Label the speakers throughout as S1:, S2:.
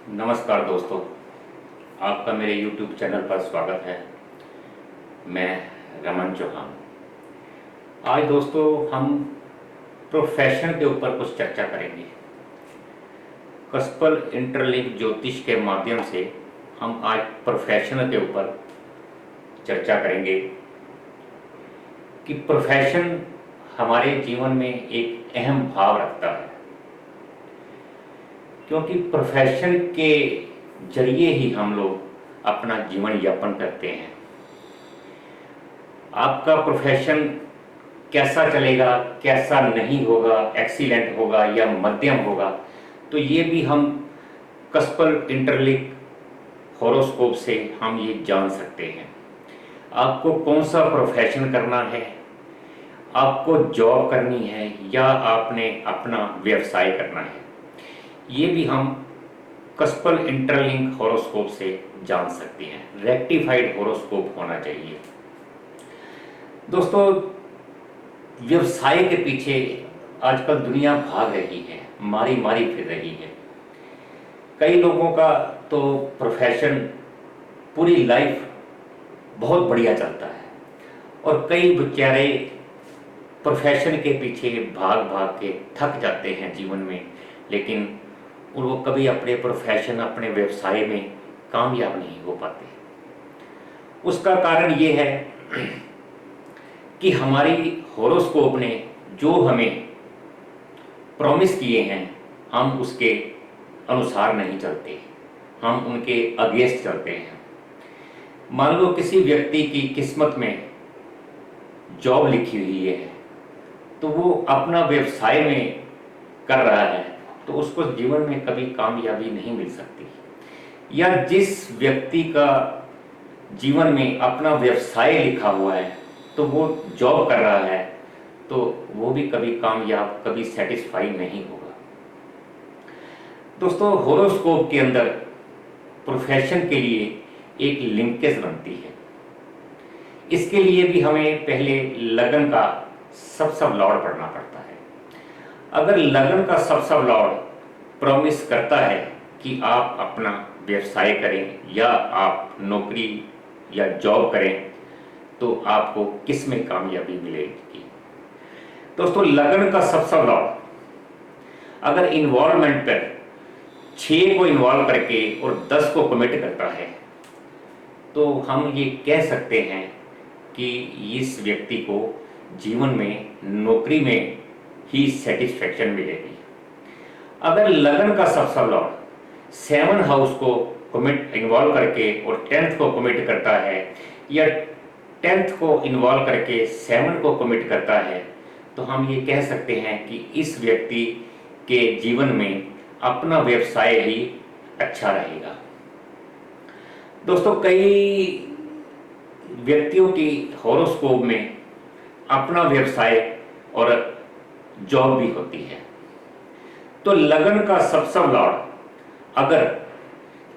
S1: नमस्कार दोस्तों, आपका मेरे YouTube चैनल पर स्वागत है। मैं रमन चौहान। आज दोस्तों हम प्रोफेशन के ऊपर कुछ चर्चा करेंगे। कस्पल इंटरलिंक ज्योतिष के माध्यम से हम आज प्रोफेशन के ऊपर चर्चा करेंगे कि प्रोफेशन हमारे जीवन में एक अहम भाव रखता है, क्योंकि प्रोफेशन के जरिए ही हम लोग अपना जीवन यापन करते हैं। आपका प्रोफेशन कैसा चलेगा, कैसा नहीं होगा, एक्सीलेंट होगा या मध्यम होगा, तो ये भी हम कस्पल इंटरलिंक हॉरोस्कोप से हम ये जान सकते हैं। आपको कौन सा प्रोफेशन करना है, आपको जॉब करनी है या आपने अपना व्यवसाय करना है, ये भी हम कस्पल इंटरलिंक हॉरोस्कोप से जान सकते हैं। रेक्टिफाइड हॉरोस्कोप होना चाहिए। दोस्तों, व्यवसाय के पीछे आजकल दुनिया भाग रही है, मारी मारी फिर रही है। कई लोगों का तो प्रोफेशन पूरी लाइफ बहुत बढ़िया चलता है और कई बेचारे प्रोफेशन के पीछे भाग भाग के थक जाते हैं जीवन में, लेकिन वो कभी अपने प्रोफेशन, अपने व्यवसाय में कामयाब नहीं हो पाते। उसका कारण ये है कि हमारी हॉरोस्कोप ने जो हमें प्रॉमिस किए हैं, हम उसके अनुसार नहीं चलते, हम उनके अगेंस्ट चलते हैं। मान लो किसी व्यक्ति की किस्मत में जॉब लिखी हुई है, तो वो अपना व्यवसाय में कर रहा है, तो उसको जीवन में कभी कामयाबी नहीं मिल सकती। या जिस व्यक्ति का जीवन में अपना व्यवसाय लिखा हुआ है, तो वो जॉब कर रहा है, तो वो भी कभी कामयाब, कभी सेटिस्फाई नहीं होगा। दोस्तों, हॉरोस्कोप के अंदर प्रोफेशन के लिए एक लिंकेज बनती है। इसके लिए भी हमें पहले लगन का सब लॉर्ड पढ़ना पड़ता है। अगर लगन का सब लॉर्ड प्रॉमिस करता है कि आप अपना व्यवसाय करें या आप नौकरी या जॉब करें, तो आपको किस में कामयाबी मिलेगी। दोस्तों, लगन का सब लॉर्ड अगर इन्वॉल्वमेंट पर 6 को इन्वॉल्व करके और 10 को कमिट करता है, तो हम ये कह सकते हैं कि इस व्यक्ति को जीवन में नौकरी में ही सेटिस्फेक्शन मिलेगी। अगर लगन का सब लॉर्ड 7 हाउस को कमिट इन्वॉल्व करके और 10th को कमिट करता है या 10th को इन्वॉल्व करके 7 को कमिट करता है, तो हम ये कह सकते हैं कि इस व्यक्ति के जीवन में अपना व्यवसाय ही अच्छा रहेगा। दोस्तों, कई व्यक्तियों की हॉरोस्कोप में अपना व्यवसाय और जॉब भी होती है। तो लगन का सब लॉर्ड अगर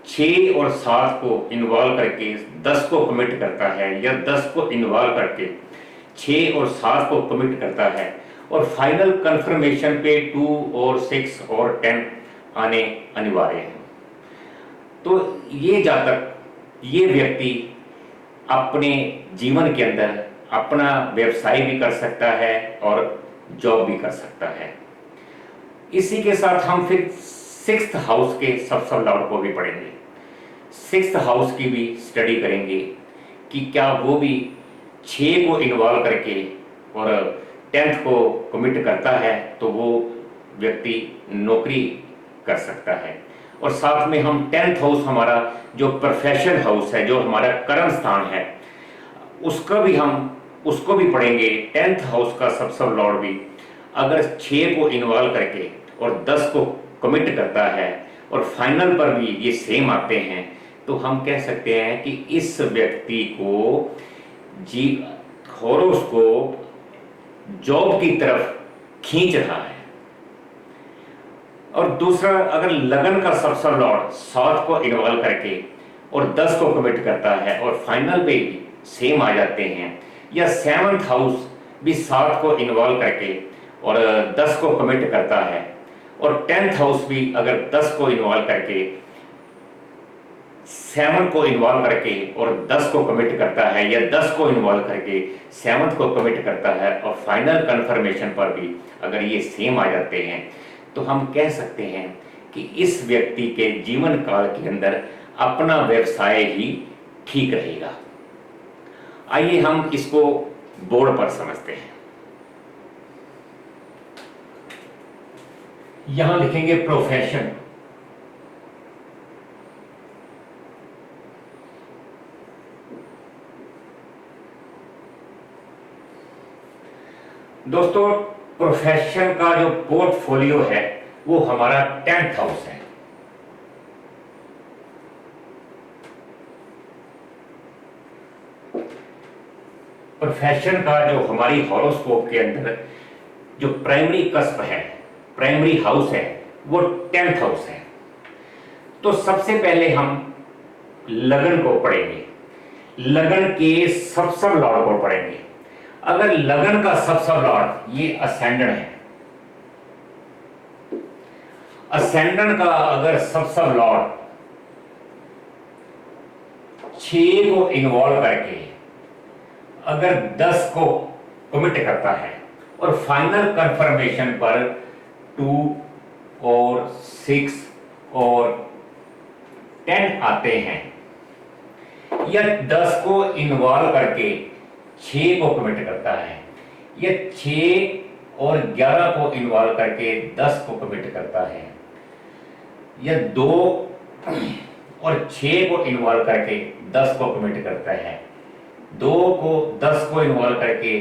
S1: 6 और 7 को इन्वॉल्व करके 10 को कमिट करता है या 10 को इन्वॉल्व करके 6 और 7 को कमिट करता है और फाइनल कंफर्मेशन पे 2 और 6 और 10 आने अनिवार्य है, तो ये जातक, ये व्यक्ति अपने जीवन के अंदर अपना व्यवसाय भी कर सकता है और जॉब भी कर सकता है। इसी के साथ हम फिर 6th हाउस के सब लॉर्ड को भी पढ़ेंगे। 6th हाउस की भी स्टडी करेंगे कि क्या वो भी 6 को इन्वॉल्व करके और 10th को कमिट करता है, तो वो व्यक्ति नौकरी कर सकता है। और साथ में हम 10th हाउस, हमारा जो प्रोफेशन हाउस है, जो हमारा कर्म स्थान है, उसको भी पढ़ेंगे। 10th हाउस का सब लॉर्ड भी अगर 6 को इन्वॉल्व करके और 10 को कमिट करता है और फाइनल पर भी ये सेम आते हैं, तो हम कह सकते हैं कि इस व्यक्ति को हॉरोस्कोप जॉब की तरफ खींच रहा है। और दूसरा, अगर लगन का सब लॉर्ड 7 को इन्वॉल्व करके और 10 को कमिट करता है और फाइनल पे भी सेम आ जाते हैं, या 7th हाउस भी 7 को इन्वॉल्व करके और 10 को कमिट करता है और 10th हाउस भी अगर 10 को इन्वॉल्व करके 7 को इन्वॉल्व करके और 10 को कमिट करता है, या 10 को इन्वॉल्व करके 7 को कमिट करता है, और फाइनल कंफर्मेशन पर भी अगर ये सेम आ जाते हैं, तो हम कह सकते हैं कि इस व्यक्ति के जीवन काल के अंदर अपना व्यवसाय ही ठीक रहेगा। आइए हम इसको बोर्ड पर समझते हैं। यहां लिखेंगे प्रोफेशन। दोस्तों, प्रोफेशन का जो पोर्टफोलियो है वो हमारा 10th हाउस है। प्रोफेशन का जो हमारी हॉरोस्कोप के अंदर जो प्राइमरी कस्प है, प्राइमरी हाउस है, वो 10th हाउस है। तो सबसे पहले हम लगन को पढ़ेंगे, लगन के सब लॉर्ड को पढ़ेंगे। अगर लगन का सब लॉर्ड ये असेंडेंट है, असेंडेंट का अगर सब लॉर्ड 6 को इन्वॉल्व करके अगर 10 को कमिट करता है और फाइनल कंफर्मेशन पर 2 और 6 और 10 आते हैं, या 10 को इन्वॉल्व करके 6 को कमिट करता है, या 6 और 11 को इन्वॉल्व करके 10 को कमिट करता है, या 2 और 6 को इन्वॉल्व करके 10 को कमिट करता है, 2 को 10 को इन्वॉल्व करके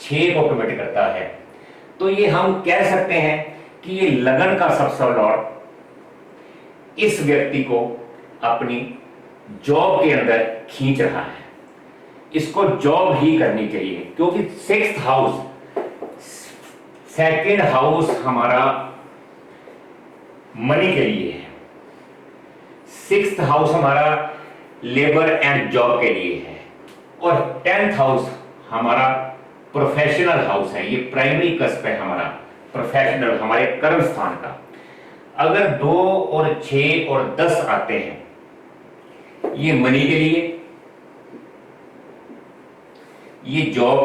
S1: 6 को कमिट करता है, तो ये हम कह सकते हैं कि ये लगन का सब लॉर्ड इस व्यक्ति को अपनी जॉब के अंदर खींच रहा है। इसको जॉब ही करनी चाहिए, क्योंकि 6th हाउस, 2nd हाउस हमारा मनी के लिए है, 6th हाउस हमारा लेबर एंड जॉब के लिए है, और 10th हाउस हमारा प्रोफेशनल हाउस है। ये प्राइमरी कस्प है हमारा प्रोफेशनल, हमारे कर्म स्थान का। अगर 2 और 6 और 10 आते हैं, ये मनी के लिए, ये जॉब,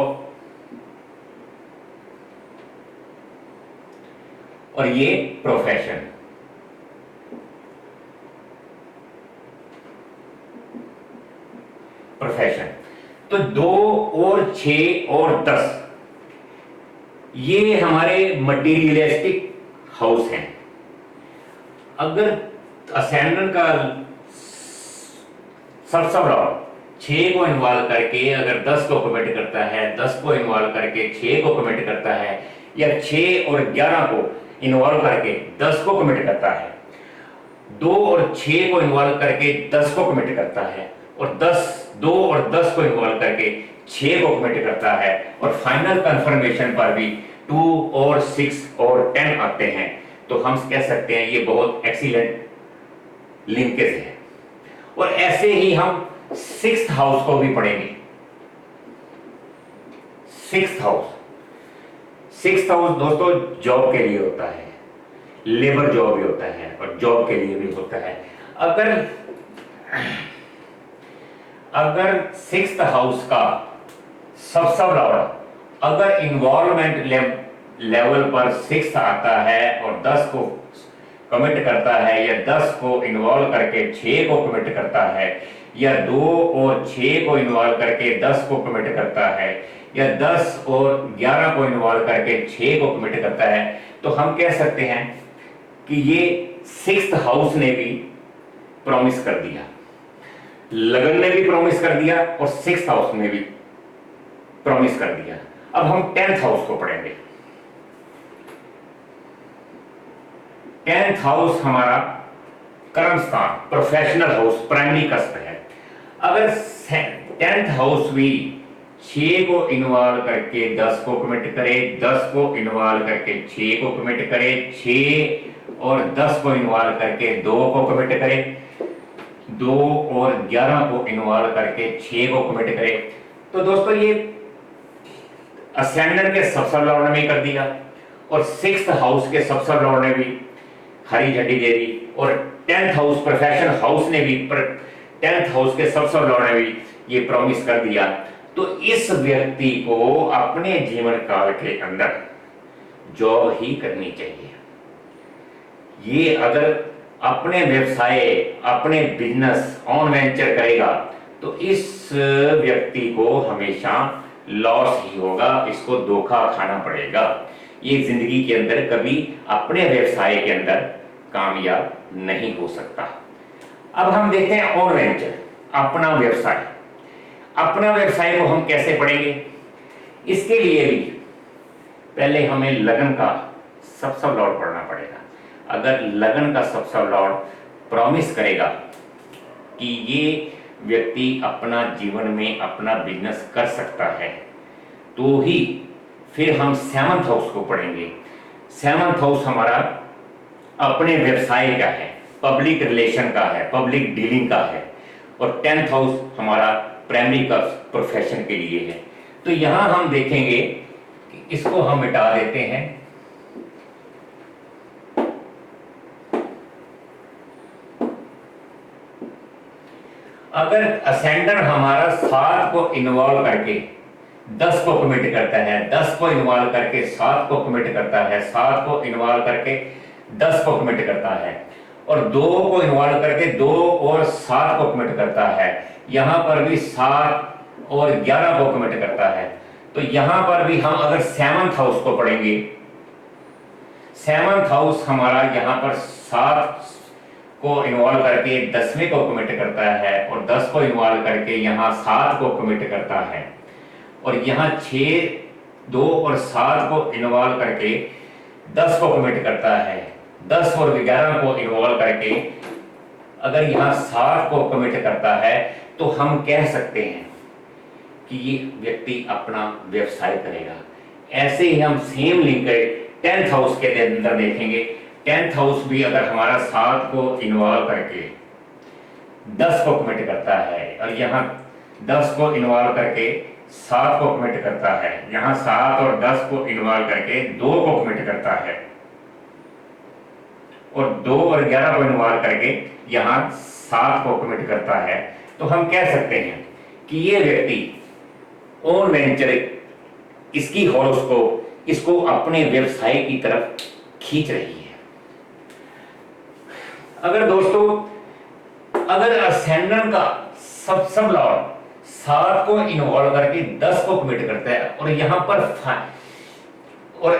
S1: और ये प्रोफेशन। प्रोफेशन तो 2 और 6 और 10 ये हमारे मटीरियलिस्टिक हाउस हैं। अगर असेंडेंट का सब लॉर्ड 6 को इन्वॉल्व करके अगर 10 को कमिट करता है, 10 को इन्वॉल्व करके 6 को कमिट करता है, या 6 और 11 को इन्वॉल्व करके 10 को कमिट करता है, 2 और 6 को इन्वॉल्व करके 10 को कमिट करता है, और 2 और 10 को इन्वॉल्व करके 6 को कमिट करता है, और फाइनल कंफर्मेशन पर भी 2 और 6 और 10 आते हैं, तो हम कह सकते हैं ये बहुत एक्सीलेंट लिंकेज है। और ऐसे ही हम 6th हाउस को भी पढ़ेंगे। 6th हाउस दोस्तों जॉब के लिए होता है, लेबर जॉब भी होता है और जॉब के लिए भी होता है। अगर 6th हाउस का सब लॉर्ड अगर इन्वॉल्वमेंट लेवल पर 6 आता है और 10 को कमिट करता है, या 10 को इन्वॉल्व करके 6 को कमिट करता है, या 2 और 6 को इन्वॉल्व करके 10 को कमिट करता है, या 10 और 11 को इन्वॉल्व करके 6 को कमिट करता है, तो हम कह सकते हैं कि ये 6th हाउस ने भी प्रॉमिस कर दिया, लगन ने भी प्रॉमिस कर दिया, और 6th हाउस ने भी प्रॉमिस कर दिया। अब हम 10th हाउस को पढ़ेंगे। 10th हाउस हमारा कर्म स्थान, प्रोफेशनल हाउस, प्राइमरी कस्प है। अगर 10th हाउस भी 6 को इन्वॉल्व करके 10 को कमिट करे, 10 को इन्वॉल्व करके 6 को कमिट करे, 6 और 10 को इन्वॉल्व करके 2 को कमिट करे, 2 और 11 को इन्वॉल्व करके 6 को कमिट करे, तो दोस्तों ये असेंडेंट के सब लॉर्ड ने कर दिया, और 6th हाउस के सब लॉर्ड ने भी हरी झंडी दे दी, और 10th हाउस प्रोफेशन हाउस ने भी 10th हाउस के सबसे लॉर्ड ने भी ये प्रॉमिस कर दिया, तो इस व्यक्ति को अपने जीवन काल के अंदर जॉब ही करनी चाहिए। ये अगर अपने व्यवसाय, अपने बिजनेस ऑन वेंचर करेगा तो इस व्यक्ति को हमेशा लॉस ही होगा, इसको धोखा खाना पड़ेगा। ये जिंदगी के अंदर कभी अपने व्यवसाय के अंदर कामयाब नहीं हो सकता। अब हम देखते हैं ऑन वेंचर, अपना व्यवसाय। अपना व्यवसाय को हम कैसे पढ़ेंगे? इसके लिए भी पहले हमें लगन का सबसे लॉर्ड पढ़ना पड़ेगा। अगर लगन का सबसे लॉर्ड प्रॉमिस करेगा कि ये व्यक्ति अपना जीवन में अपना बिजनेस कर सकता है, तो ही फिर हम 7th हाउस को पढ़ेंगे। 7th हाउस हमारा अपने व्यवसाय का है, पब्लिक रिलेशन का है, पब्लिक डीलिंग का है, और 10th हाउस हमारा प्राइमरी का प्रोफेशन के लिए है। तो यहां हम देखेंगे कि इसको हम मिटा देते हैं। अगर असेंडेंट हमारा 7 को इन्वॉल्व करके 10 को कमिट करता है, 10 को इन्वॉल्व करके 7 को कमिट करता है, 7 को इन्वॉल्व करके 10 को कमिट करता है, और 2 को इन्वॉल्व करके 2 और 7 को कमिट करता है, यहां पर भी 7 और 11 को कमिट करता है, तो यहां पर भी हम अगर 7th हाउस को पढ़ेंगे, 7th हाउस हमारा यहां पर 7 को इन्वॉल्व करके 10वें को कमिट करता है, और 10 को इन्वॉल्व करके यहाँ 7 को कमिट करता है, और यहाँ 6, 2 और 7 को इन्वॉल्व करके 10 को कमिट करता है, 10 और 11 को इन्वॉल्व करके अगर यहाँ 7 को कमिट करता है, तो हम कह सकते हैं कि ये व्यक्ति अपना व्यवसाय करेगा। ऐसे ही हम सेम लिंक 10th हाउस के अंदर देखेंगे। 10th हाउस भी अगर हमारा 7 को इन्वॉल्व करके 10 को कमिट करता है, और यहाँ 10 को इन्वॉल्व करके 7 को कमिट करता है, यहाँ 7 और 10 को इन्वॉल्व करके 2 को कमिट करता है, और 2 और 11 को इन्वॉल्व करके यहाँ 7 को कमिट करता है, तो हम कह सकते हैं कि ये व्यक्ति ऑन वेंचर इसकी हॉरोस्कोप इसको अपने व्यवसाय की तरफ खींच रही है। अगर दोस्तों अगर असेंडेंट का सब लॉर्ड 7 को इन्वॉल्व करके 10 को कमिट करता है, और यहां पर और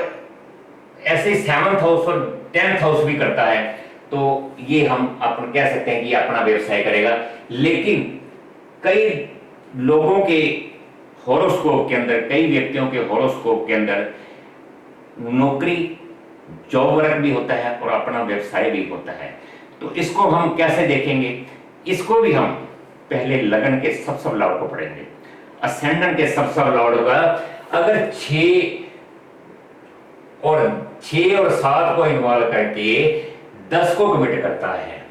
S1: ऐसे 7th हाउस और 10th हाउस भी करता है, तो ये हम अपन कह सकते हैं कि अपना व्यवसाय करेगा। लेकिन कई लोगों के हॉरोस्कोप के अंदर, कई व्यक्तियों के हॉरोस्कोप के अंदर नौकरी, जॉब वर्क भी होता है और अपना व्यवसाय भी होता है। तो इसको हम कैसे देखेंगे? इसको भी हम पहले लगन के सबसे लॉर्ड को पढ़ेंगे। असेंडेंट के सबसे लॉर्ड का अगर 6 और 7 को इन्वॉल्व करके 10 को कमिट करता है,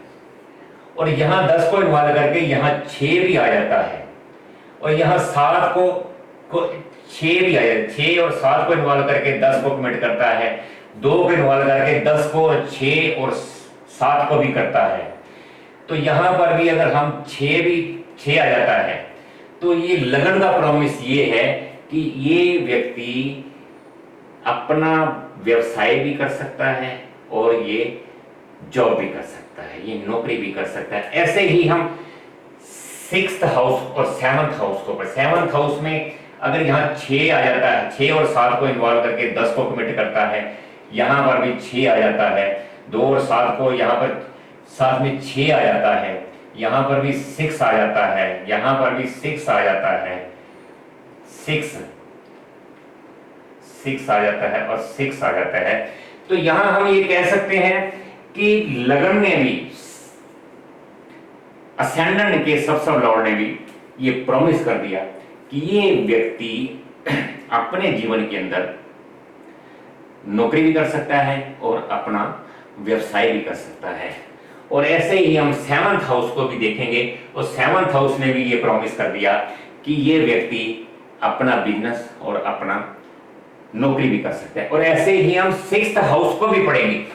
S1: और यहां 10 को इन्वॉल्व करके यहां 6 भी आ जाता है, और यहां 7 को 6 भी आ जाता है, 6 और 7 को इन्वॉल्व करके 10 को कमिट करता है, 2 को इन्वॉल्व करके 10 को, 6 और 7 को भी करता है, तो यहां पर भी अगर हम 6 आ जाता है, तो ये लगन का प्रॉमिस ये है कि ये व्यक्ति अपना व्यवसाय भी कर सकता है और ये जॉब भी कर सकता है, ये नौकरी भी कर सकता है। ऐसे ही हम 6th हाउस और 7th हाउस को, 7th हाउस में अगर यहाँ 6 आ जाता है, 6 और 7 को इन्वॉल्व करके 10 को कमिट करता है, यहाँ पर भी 6 आ जाता है, 2 और 7 को यहाँ पर साथ में 6 आ जाता है, यहाँ पर भी 6 आ जाता है, यहाँ पर भी 6 आ जाता है, 6 आ जाता है और 6 आ जाता है। तो यहां हम ये कह सकते हैं कि लगन ने भी, असेंडेंट के सबसे लॉर्ड ने भी ये प्रॉमिस कर दिया कि ये व्यक्ति अपने जीवन के अंदर नौकरी भी कर सकता है और अपना व्यवसाय भी कर सकता है। और ऐसे ही हम 7th हाउस को भी देखेंगे, और 7th हाउस ने भी ये प्रॉमिस कर दिया कि ये व्यक्ति अपना बिजनेस और अपना नौकरी भी कर सकता है। और ऐसे ही हम 6th हाउस को भी पढ़ेंगे।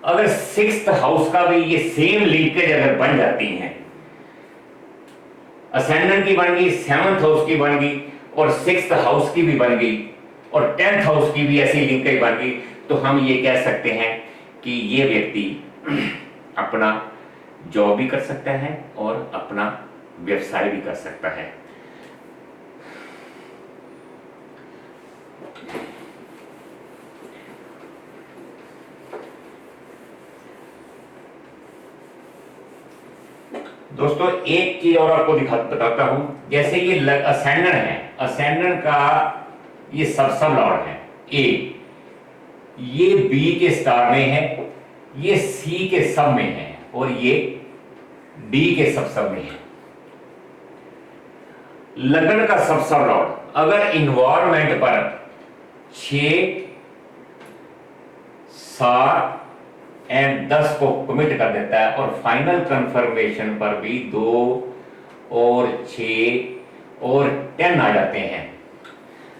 S1: अगर सिक्स्थ हाउस का भी ये सेम लिंकेज अगर बन जाती हैं, असेंडेंट की बन गई, सेवंथ हाउस की बन गई और सिक्स्थ हाउस की भी बन गई और 10th हाउस की भी ऐसी लिंकेज बन गई, तो हम ये कह सकते हैं कि ये व्यक्ति अपना जॉब भी कर सकता है और अपना व्यवसाय भी कर सकता है। दोस्तों एक चीज और आपको बताता हूं, जैसे ये असेंडेंट है, असेंडेंट का ये सब लॉर्ड है ए, ये बी के स्टार में है, ये सी के सब में है और ये डी के सब में है। लगन का सब लॉर्ड अगर इन्वायरमेंट पर 6, 7 एंड 10 को कमिट कर देता है और फाइनल कंफर्मेशन पर भी 2 और 6 और 10 आ जाते हैं,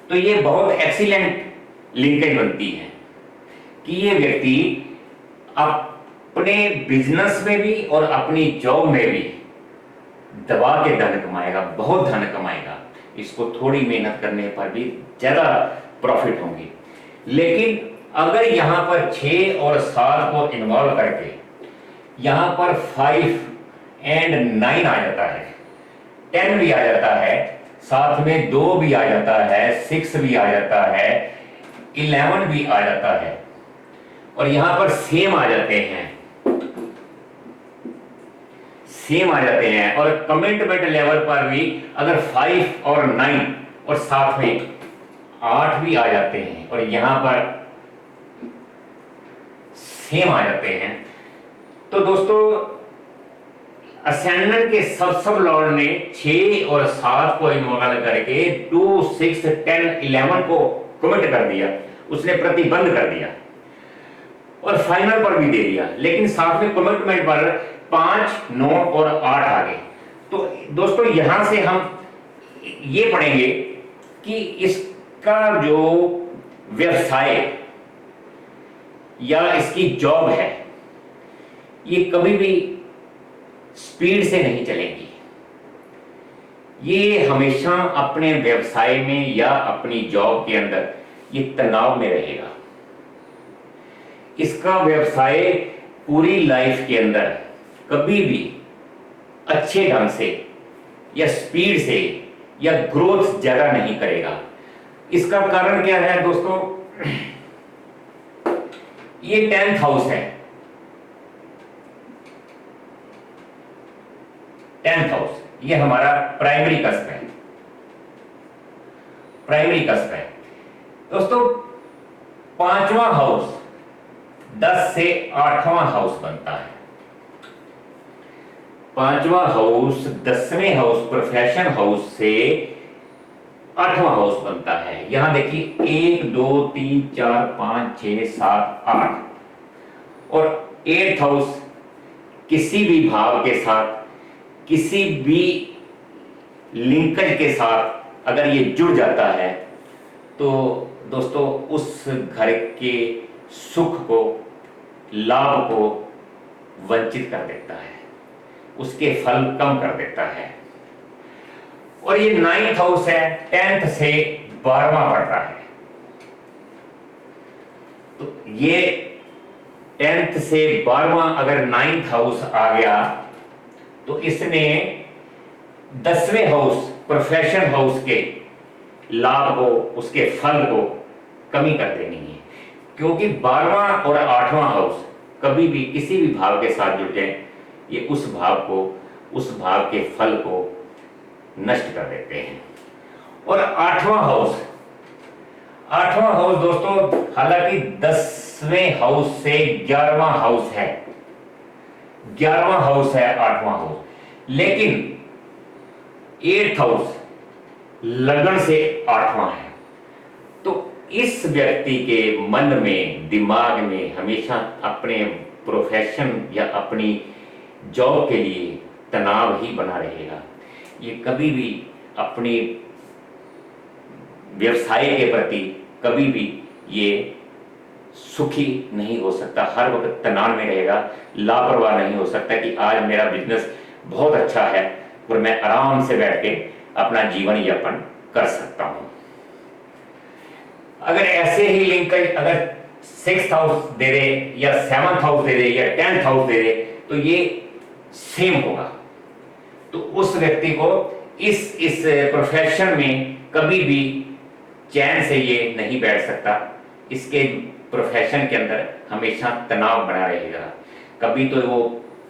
S1: तो ये बहुत एक्सीलेंट लिंकेज बनती है कि ये व्यक्ति अपने बिजनेस में भी और अपनी जॉब में भी दबा के धन कमाएगा, बहुत धन कमाएगा। इसको थोड़ी मेहनत करने पर भी ज्यादा प्रॉफिट होंगी। लेकिन अगर यहां पर 6 और 7 को इन्वॉल्व करके यहां पर 5 एंड 9 आ जाता है, 10 भी आ जाता है, साथ में 2 भी आ जाता है, 6 भी आ जाता है, 11 भी आ जाता है और यहां पर सेम आ जाते हैं, सेम आ जाते हैं और कमिटमेंट लेवल पर भी अगर 5 और 9 और साथ में 8 भी आ जाते हैं और यहां पर सेम आ जाते हैं, तो दोस्तों असेंडेंट के सब लॉर्ड ने 6 और 7 को इन्वॉल्व करके 2, 6, 10, 11 को कमिट कर दिया, उसने प्रतिबंध कर दिया और फाइनल पर भी दे दिया, लेकिन साथ में कमिटमेंट पर 5, 9 और 8 आ गए। तो दोस्तों यहां से हम ये पढ़ेंगे कि इसका जो व्यवसाय या इसकी जॉब है ये कभी भी स्पीड से नहीं चलेगी, ये हमेशा अपने व्यवसाय में या अपनी जॉब के अंदर ये तनाव में रहेगा। इसका व्यवसाय पूरी लाइफ के अंदर कभी भी अच्छे ढंग से या स्पीड से या ग्रोथ ज्यादा नहीं करेगा। इसका कारण क्या है दोस्तों, ये 10th हाउस है, 10th हाउस ये हमारा प्राइमरी कस्प है, प्राइमरी कस्प है दोस्तों। 5वां हाउस 10 से 8वां हाउस बनता है। 5वां हाउस 10वें हाउस प्रोफेशन हाउस से 8वां हाउस बनता है। यहां देखिए 1, 2, 3, 4, 5, 6, 7, 8 और 8th हाउस किसी भी भाव के साथ, किसी भी लिंकेज के साथ अगर ये जुड़ जाता है तो दोस्तों उस घर के सुख को, लाभ को वंचित कर देता है, उसके फल कम कर देता है। और ये 9th हाउस है, 10th से 12वां पड़ता है, तो ये 10th से 12वां अगर 9th हाउस आ गया तो इसने 10वें हाउस प्रोफेशन हाउस के लाभ को, उसके फल को कमी कर देनी है, क्योंकि 12वां और 8वां हाउस कभी भी किसी भी भाव के साथ जुड़ जाए ये उस भाव को, उस भाव के फल को नष्ट कर देते हैं। और 8वां हाउस, 8वां हाउस दोस्तों हालांकि 10वें हाउस से 11वां हाउस है, 11वां हाउस है 8वां हाउस, लेकिन 8th हाउस लगन से 8वां है। तो इस व्यक्ति के मन में, दिमाग में हमेशा अपने प्रोफेशन या अपनी जॉब के लिए तनाव ही बना रहेगा। ये कभी भी अपनी व्यवसाय के प्रति कभी भी ये सुखी नहीं हो सकता, हर वक्त तनाव में रहेगा, लापरवाह नहीं हो सकता कि आज मेरा बिजनेस बहुत अच्छा है और मैं आराम से बैठ के अपना जीवन यापन कर सकता हूं। अगर ऐसे ही लिंक अगर 6th हाउस दे दे या 7th हाउस दे दे या 10th हाउस दे दे तो ये सेम होगा। तो उस व्यक्ति को इस प्रोफेशन में कभी भी चैन से ये नहीं बैठ सकता। इसके प्रोफेशन के अंदर हमेशा तनाव बना रहेगा। कभी तो वो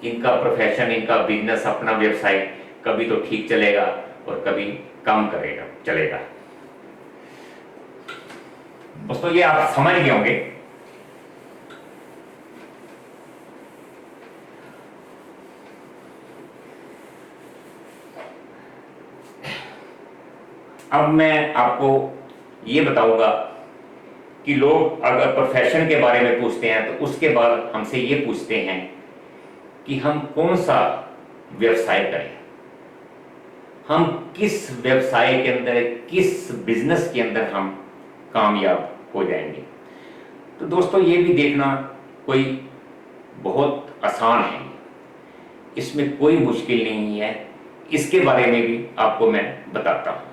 S1: इनका प्रोफेशन, इनका बिजनेस, अपना व्यवसाय कभी तो ठीक चलेगा और कभी कम चलेगा। दोस्तों ये आप समझ गए होंगे। अब मैं आपको ये बताऊंगा कि लोग अगर प्रोफेशन के बारे में पूछते हैं तो उसके बाद हमसे ये पूछते हैं कि हम कौन सा व्यवसाय करें, हम किस व्यवसाय के अंदर, किस बिजनेस के अंदर हम कामयाब हो जाएंगे। तो दोस्तों ये भी देखना कोई बहुत आसान है, इसमें कोई मुश्किल नहीं है। इसके बारे में भी आपको मैं बताता हूं।